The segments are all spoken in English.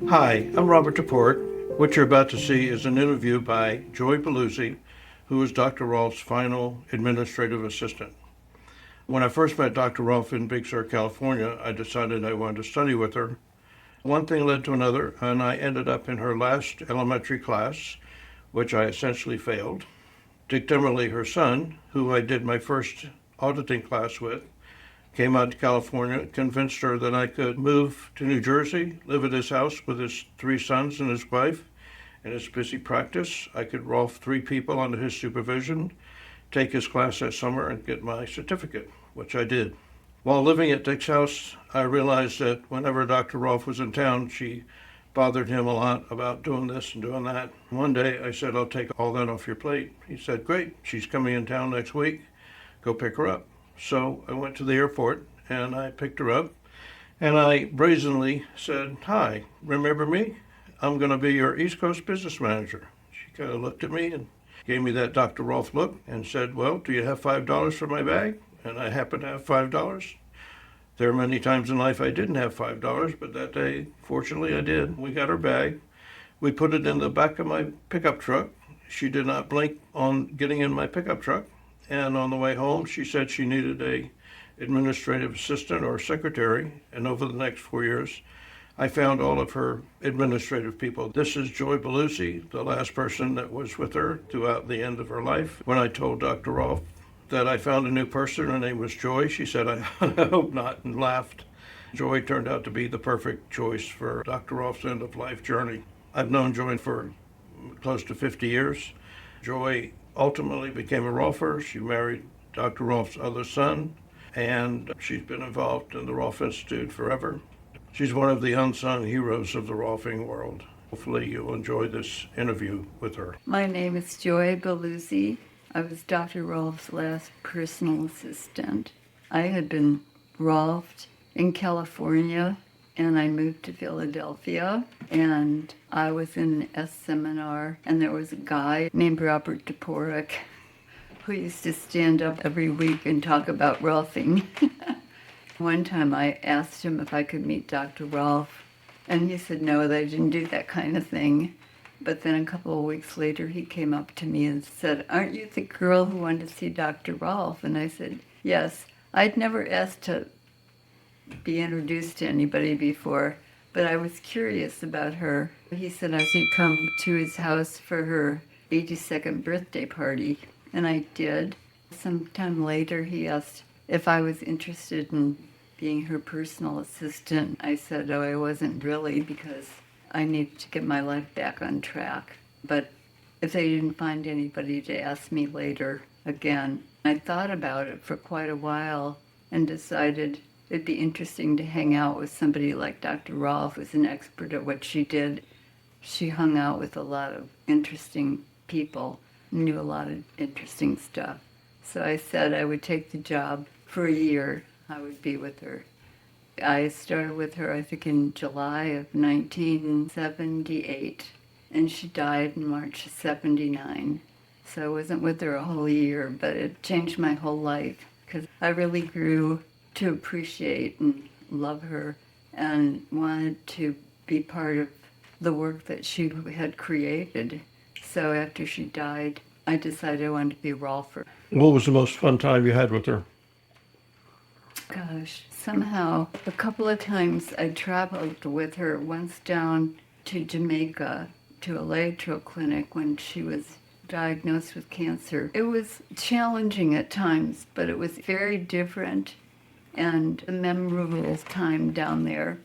Hi, I'm Robert Toporek. What you're about to see is an interview by Joy Belluzzi, who is Dr. Rolf's final administrative assistant. When I first met Dr. Rolf in Big Sur, California, I decided I wanted to study with her. One thing led to another, and I ended up in her last elementary class, which I essentially failed. Dick Dimmerly, her son, who I did my first auditing class with, came out to California, convinced her that I could move to New Jersey, live at his house with his three sons and his wife. In his busy practice, I could Rolf three people under his supervision, take his class that summer, and get my certificate, which I did. While living at Dick's house, I realized that whenever Dr. Rolf was in town, she bothered him a lot about doing this and doing that. One day I said, I'll take all that off your plate. He said, great, she's coming in town next week. Go pick her up. So I went to the airport and I picked her up and I brazenly said, hi, remember me? I'm going to be your East Coast business manager. She kind of looked at me and gave me that Dr. Rolf look and said, well, do you have $5 for my bag? And I happened to have $5. There are many times in life I didn't have $5, but that day, fortunately, I did. We got her bag. We put it in the back of my pickup truck. She did not blink on getting in my pickup truck. And on the way home, she said she needed a administrative assistant or secretary. And over the next 4 years, I found all of her administrative people. This is Joy Belluzzi, the last person that was with her throughout the end of her life. When I told Dr. Rolf that I found a new person, her name was Joy, she said, I hope not, and laughed. Joy turned out to be the perfect choice for Dr. Rolf's end of life journey. I've known Joy for close to 50 years. Joy ultimately became a Rolfer. She married Dr. Rolf's other son, and she's been involved in the Rolf Institute forever. She's one of the unsung heroes of the Rolfing world. Hopefully you'll enjoy this interview with her. My name is Joy Belluzzi. I was Dr. Rolf's last personal assistant. I had been Rolfed in California, and I moved to Philadelphia, and I was in an S seminar, and there was a guy named Robert Toporek who used to stand up every week and talk about Rolfing. One time I asked him if I could meet Dr. Rolf, and he said no, they didn't do that kind of thing. But then a couple of weeks later, he came up to me and said, aren't you the girl who wanted to see Dr. Rolf? And I said, yes. I'd never asked to be introduced to anybody before, but I was curious about her. He said I should come to his house for her 82nd birthday party, and I did. Sometime later, he asked if I was interested in being her personal assistant. I said, oh, I wasn't really, because I needed to get my life back on track. But if they didn't find anybody to ask me later again, I thought about it for quite a while and decided it'd be interesting to hang out with somebody like Dr. Rolf, who's an expert at what she did. She hung out with a lot of interesting people, knew a lot of interesting stuff. So I said I would take the job for a year. I would be with her. I started with her, I think, in July of 1978, and she died in March of 79. So I wasn't with her a whole year, but it changed my whole life because I really grew to appreciate and love her and wanted to be part of the work that she had created. So after she died, I decided I wanted to be a Rolfer. What was the most fun time you had with her? Gosh, somehow a couple of times I traveled with her, once down to Jamaica to a electro clinic when she was diagnosed with cancer. It was challenging at times, but it was very different and a memorable time down there.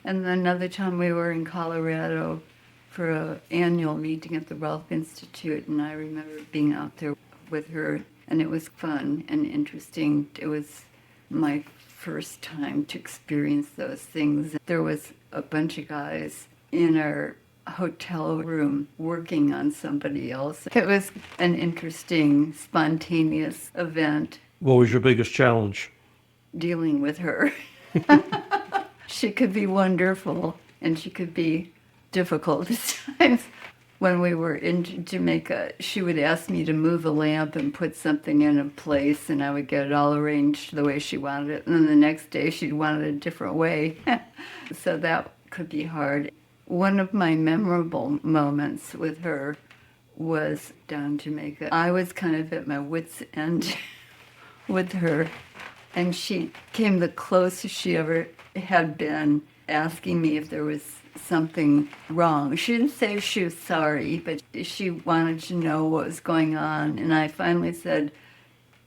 And then another time we were in Colorado for an annual meeting at the Rolf Institute, and I remember being out there with her, and it was fun and interesting. It was my first time to experience those things. There was a bunch of guys in our hotel room working on somebody else. It was an interesting, spontaneous event. What was your biggest challenge? Dealing with her. She could be wonderful and she could be difficult at times. When we were in Jamaica, she would ask me to move a lamp and put something in a place, and I would get it all arranged the way she wanted it. And then the next day, she'd want it a different way. So that could be hard. One of my memorable moments with her was down Jamaica. I was kind of at my wit's end with her, and she came the closest she ever had been, asking me if there was something wrong. She didn't say she was sorry, but she wanted to know what was going on. And I finally said,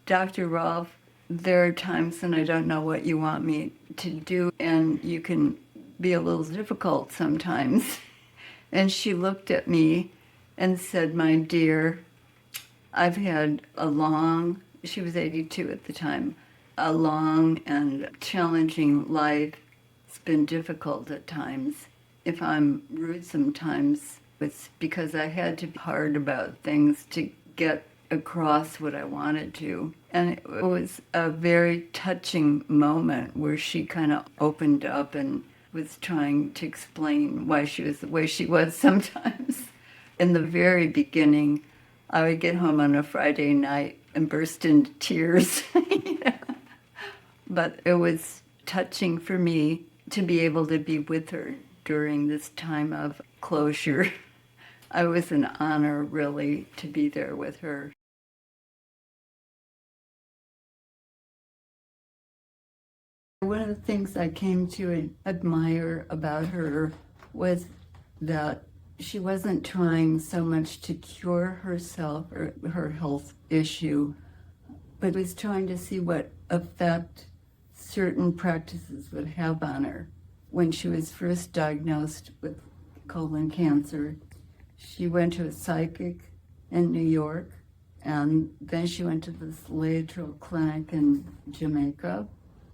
Dr. Rolf, there are times when I don't know what you want me to do, and you can be a little difficult sometimes. And she looked at me and said, my dear, I've had she was 82 at the time, a long and challenging life. It's been difficult at times. If I'm rude sometimes, it's because I had to be hard about things to get across what I wanted to. And it was a very touching moment where she kind of opened up and was trying to explain why she was the way she was sometimes. In the very beginning, I would get home on a Friday night and burst into tears. But it was touching for me to be able to be with her during this time of closure. It was an honor, really, to be there with her. One of the things I came to admire about her was that she wasn't trying so much to cure herself or her health issue, but was trying to see what effect certain practices would have on her. When she was first diagnosed with colon cancer, she went to a psychic in New York, and then she went to this lateral clinic in Jamaica.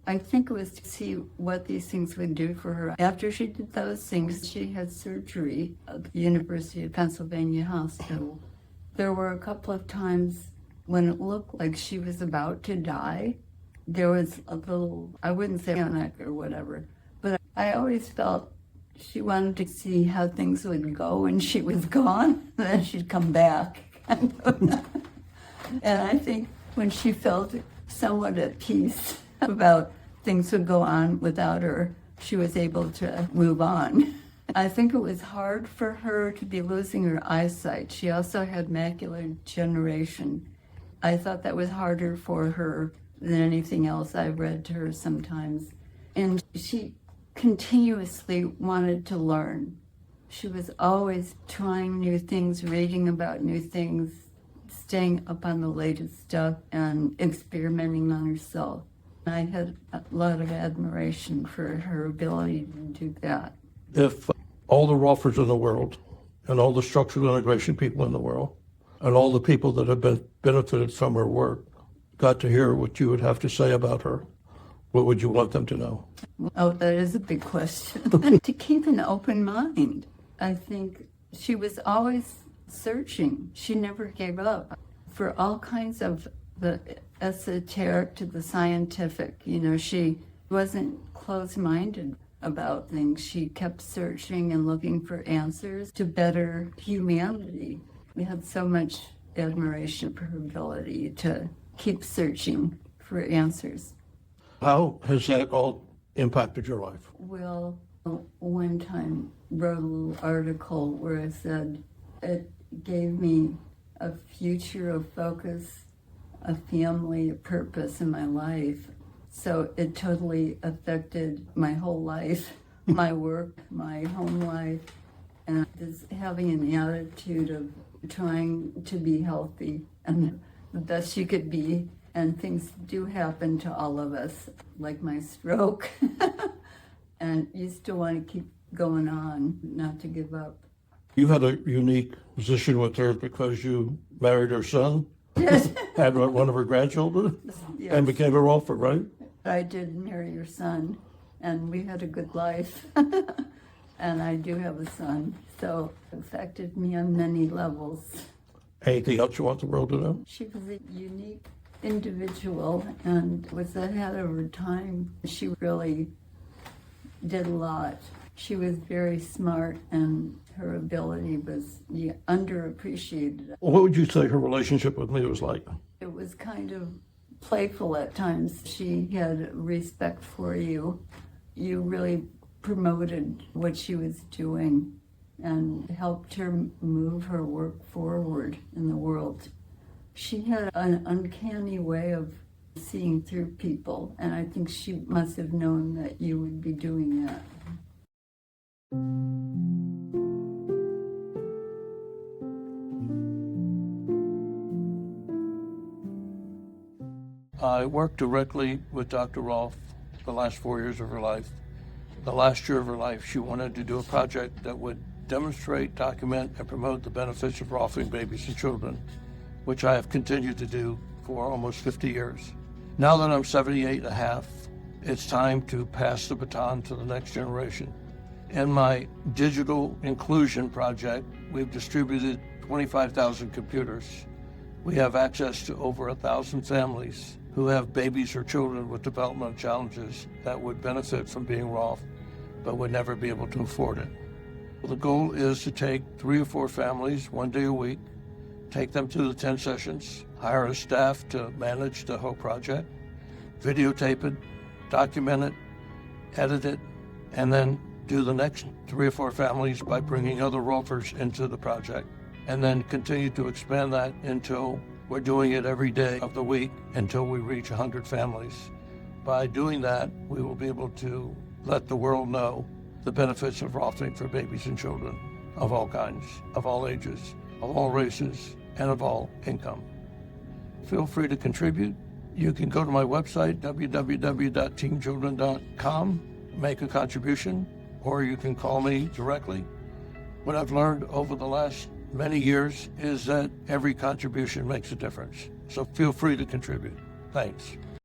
I think it was to see what these things would do for her. After she did those things, she had surgery at the University of Pennsylvania Hospital. There were a couple of times when it looked like she was about to die. There was a little, I wouldn't say panic or whatever, but I always felt she wanted to see how things would go when she was gone, and then she'd come back. And I think when she felt somewhat at peace about things would go on without her, she was able to move on. I think it was hard for her to be losing her eyesight. She also had macular degeneration. I thought that was harder for her than anything else I've read to her sometimes. And she continuously wanted to learn. She was always trying new things, reading about new things, staying up on the latest stuff, and experimenting on herself. I had a lot of admiration for her ability to do that. If all the Rolfers in the world and all the structural integration people in the world and all the people that have benefited from her work got to hear what you would have to say about her, what would you want them to know? Oh, that is a big question. To keep an open mind. I think she was always searching. She never gave up for all kinds of the esoteric to the scientific. You know, she wasn't closed-minded about things. She kept searching and looking for answers to better humanity. We had so much admiration for her ability to keep searching for answers. How has that all impacted your life? Well, one time wrote a little article where I said it gave me a future, a focus, a family, a purpose in my life. So it totally affected my whole life, my work, my home life, and just having an attitude of trying to be healthy and the best you could be. And things do happen to all of us, like my stroke. And you still want to keep going on, not to give up. You had a unique position with her because you married her son, Yes. had one of her grandchildren, Yes. and became a Rolfer, right? I did marry your son, and we had a good life. And I do have a son, so it affected me on many levels. Anything else you want the world to know? She was a unique individual and was ahead of her time. She really did a lot. She was very smart, and her ability was underappreciated. What would you say her relationship with me was like? It was kind of playful at times. She had respect for you. You really promoted what she was doing and helped her move her work forward in the world. She had an uncanny way of seeing through people, and I think she must have known that you would be doing that. I worked directly with Dr. Rolf the last 4 years of her life. The last year of her life, she wanted to do a project that would demonstrate, document, and promote the benefits of Rolfing babies and children, which I have continued to do for almost 50 years. Now that I'm 78 and a half, it's time to pass the baton to the next generation. In my digital inclusion project, we've distributed 25,000 computers. We have access to over 1,000 families who have babies or children with developmental challenges that would benefit from being Rolf, but would never be able to afford it. Well, the goal is to take 3 or 4 families 1 day a week, take them to the 10 sessions, hire a staff to manage the whole project, videotape it, document it, edit it, and then do the next 3 or 4 families by bringing other Rolfers into the project, and then continue to expand that until we're doing it every day of the week until we reach 100 families. By doing that, we will be able to let the world know the benefits of Rolfing for babies and children of all kinds, of all ages, of all races, and of all income. Feel free to contribute. You can go to my website, www.teamchildren.com, make a contribution, or you can call me directly. What I've learned over the last many years is that every contribution makes a difference. So feel free to contribute. Thanks.